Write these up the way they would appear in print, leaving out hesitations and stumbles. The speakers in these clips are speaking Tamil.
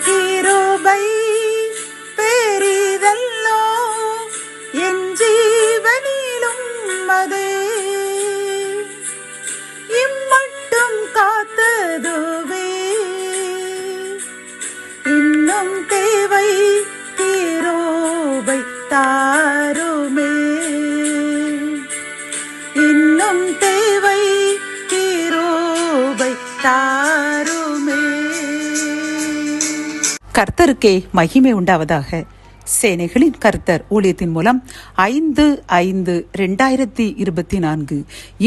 கிருபை பெரிதல்லோ என் ஜீவனிலும் அதே இம்மட்டும் காத்ததுவே இன்னும் தேவை கிருபை தாருமே இன்னும் தேவை கிருபை தாருமே. கர்த்தருக்கே மகிமை உண்டாவதாக. சேனைகளின் கர்த்தர் ஊழியத்தின் மூலம் 5/5/2024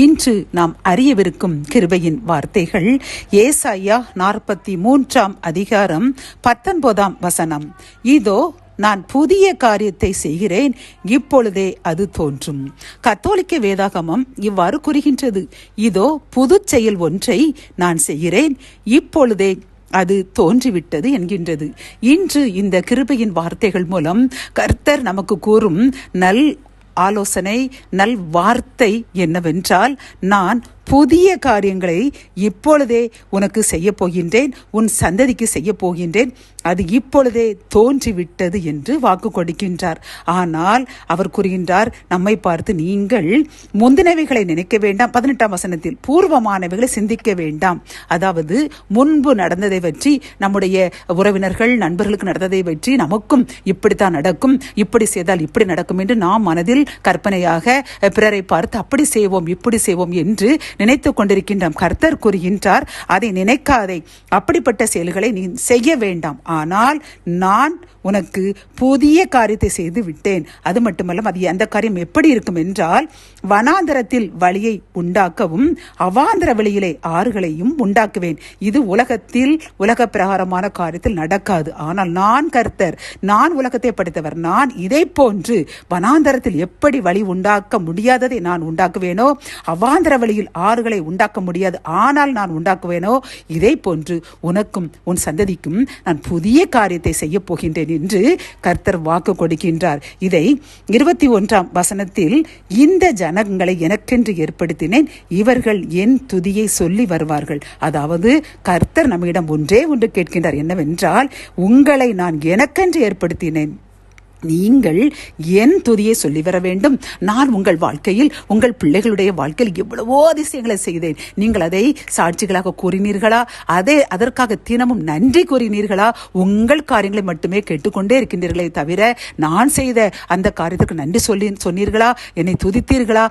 இன்று நாம் அறியவிருக்கும் கிருபையின் வார்த்தைகள் ஏசாயா 43 இதோ நான் புதிய காரியத்தை செய்கிறேன், இப்பொழுதே அது தோன்றும். கத்தோலிக்க வேதாகமம் இவ்வாறு கூறுகின்றது, இதோ புது செயல் ஒன்றை நான் செய்கிறேன், இப்பொழுதே அது தோன்றிவிட்டது என்கின்றது. இன்று இந்த கிருபையின் வார்த்தைகள் மூலம் கர்த்தர் நமக்கு கூறும் நல் ஆலோசனை, நல் வார்த்தை என்னவென்றால், நான் புதிய காரியங்களை இப்பொழுதே உனக்கு செய்ய போகின்றேன், உன் சந்ததிக்கு செய்ய போகின்றேன், அது இப்பொழுதே தோன்றிவிட்டது என்று வாக்கு கொடுக்கின்றார். ஆனால் அவர் கூறுகின்றார், நம்மை பார்த்து நீங்கள் முந்தினவைகளை நினைக்க வேண்டாம். 18ஆம் வசனத்தில் பூர்வமானவைகளை சிந்திக்க வேண்டாம். அதாவது முன்பு நடந்ததை பற்றி, நம்முடைய உறவினர்கள் நண்பர்களுக்கு நடந்ததை பற்றி நமக்கும் இப்படித்தான் நடக்கும், இப்படி செய்தால் இப்படி நடக்கும் என்று நாம் மனதில் கற்பனையாக பிறரை பார்த்து அப்படி செய்வோம் இப்படி செய்வோம் என்று நினைத்து கொண்டிருக்கின்றோம். கர்த்தர் கூறுகின்றார், அதை நினைக்காதே, அப்படிப்பட்ட செயல்களை நீ செய்ய வேண்டாம். ஆனால் நான் உனக்கு புதிய காரியத்தை செய்து விட்டேன். அது மட்டுமல்ல, அது அந்த காரியம் எப்படி இருக்கும் என்றால், வனாந்தரத்தில் வழியை உண்டாக்கவும் அவாந்தர வெளியிலே ஆறுகளையும் உண்டாக்குவேன். இது உலகத்தில் உலக பிரகாரமான காரியத்தில் நடக்காது. ஆனால் நான் கர்த்தர், நான் உலகத்தை படைத்தவர், நான் இதை போன்று வனாந்தரத்தில் எப்படி வழி உண்டாக்க முடியாததை நான் உண்டாக்குவேனோ, அவாந்தர வழியில் ஆறுகளை உண்டாக்க முடியாது ஆனால் நான் உண்டாக்குவேனோ, இதை போன்று உனக்கும் உன் சந்ததிக்கும் நான் புதிய காரியத்தை செய்ய போகின்றேன் என்று கர்த்தர் வாக்கு கொடுக்கின்றார். இதை 21ஆம் வசனத்தில், இந்த ஜனங்களை எனக்கென்று ஏற்படுத்தினேன், இவர்கள் என் துதியை சொல்லி வருவார்கள். அதாவது கர்த்தர் நம்மிடம் ஒன்றே ஒன்று கேட்கின்றார், என்னவென்றால், உங்களை நான் எனக்கென்று ஏற்படுத்தினேன், நீங்கள் என் துதியை சொல்லி வர வேண்டும். நான் உங்கள் வாழ்க்கையில், உங்கள் பிள்ளைகளுடைய வாழ்க்கையில் எவ்வளவோ அதிசயங்களை செய்தேன். நீங்கள் அதை சாட்சிகளாக கூறினீர்களா? அதற்காக தினமும் நன்றி கூறினீர்களா? உங்கள் காரியங்களை மட்டுமே கேட்டுக்கொண்டே இருக்கின்றீர்களே தவிர, நான் செய்த அந்த காரியத்துக்கு நன்றி சொன்னீர்களா? என்னை துதித்தீர்களா?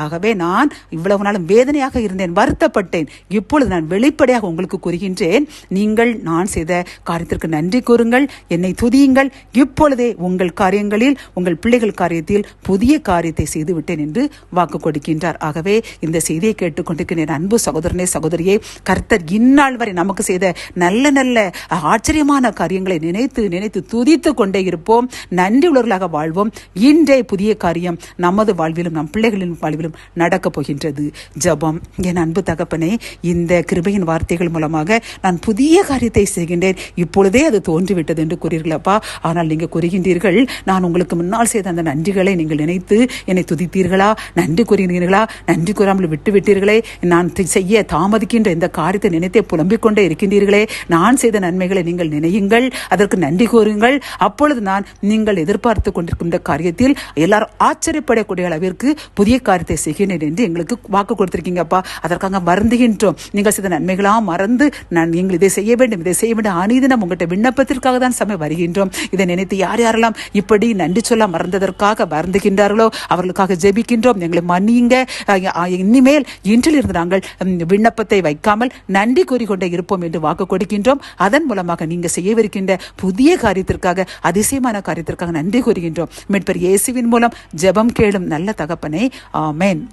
ஆகவே நான் இவ்வளவு நாளும் வேதனையாக இருந்தேன், வருத்தப்பட்டேன். இப்பொழுது நான் வெளிப்படையாக உங்களுக்கு கூறுகின்றேன், நீங்கள் நான் செய்த காரியத்திற்கு நன்றி கூறுங்கள், என்னை துதியுங்கள். இப்பொழுதே உங்கள் காரியங்களில், உங்கள் பிள்ளைகள் காரியத்தில் புதிய காரியத்தை செய்து விட்டேன் என்று வாக்கு கொடுக்கின்றார். ஆகவே இந்த செய்தியை கேட்டுக்கொண்டிருக்கிற அன்பு சகோதரனே, சகோதரியே, கர்த்தர் இந்நாள் வரை நமக்கு செய்த நல்ல நல்ல ஆச்சரியமான காரியங்களை நினைத்து நினைத்து துதித்து கொண்டே இருப்போம், நன்றி உள்ளவர்களாக வாழ்வோம். இன்றே புதிய காரியம் நமது வாழ்விலும் நம் பிள்ளைகளின் வாழ்விலும் நடக்கப் போகின்றது. ஜெபம். என் அன்பு தகப்பனே, இந்த கிருபையின் வார்த்தைகள் மூலமாக நான் புதிய காரியத்தை செய்கின்றேன், இப்பொழுதே அது தோன்றிவிட்டது என்று கூறீர்களப்பா. ஆனால் நீங்கள் கூறுகின்றீர்கள், நான் உங்களுக்கு முன்னால் செய்த அந்த நன்றிகளை நீங்கள் நினைத்து என்னை துதித்தீர்களா? நன்றி கூறினீர்களா? நன்றி கூறாமல் விட்டுவிட்டீர்களே. நான் செய்ய தாமதிக்கின்ற இந்த காரியத்தை நினைத்தே புலம்பிக் கொண்டே இருக்கின்றீர்களே. நான் செய்த நன்மைகளை நீங்கள் நினையுங்கள், அதற்கு நன்றி கூறுங்கள். அப்பொழுது நான் நீங்கள் எதிர்பார்த்து கொண்டிருக்கின்ற காரியத்தில் எல்லாரும் ஆச்சரியப்படக்கூடிய அளவிற்கு புதிய காரியத்தை செய்கிறேன் என்று எங்களுக்கு வாக்கு கொடுத்திருக்கீங்கப்பா. அதற்காக வருந்துகின்றோம். நீங்கள் செய்த நன்மைகளாக மறந்து நீங்கள் இதை செய்ய வேண்டும், இதை செய்ய வேண்டும், அநீதினம் உங்கள்கிட்ட விண்ணப்பத்திற்காக தான் சமயம் வருகின்றோம். இதை நினைத்து யார் யாரெல்லாம் இப்படி நன்றி சொல்ல மறந்ததற்காக வருந்துகின்றார்களோ அவர்களுக்காக ஜெபிக்கின்றோம். எங்களை மன்னியுங்க. இனிமேல் இன்றிலிருந்து நாங்கள் விண்ணப்பத்தை வைக்காமல் நன்றி கூறிக்கொண்டே இருப்போம் என்று வாக்கு கொடுக்கின்றோம். அதன் மூலமாக நீங்க செய்யவிருக்கின்ற புதிய காரியத்திற்காக, அதிசயமான காரியத்திற்காக நன்றி கூறுகின்றோம். மீட்பர் இயேசுவின் மூலம் ஜெபம் கேளும் நல்ல தகப்பனே, ஆமென்.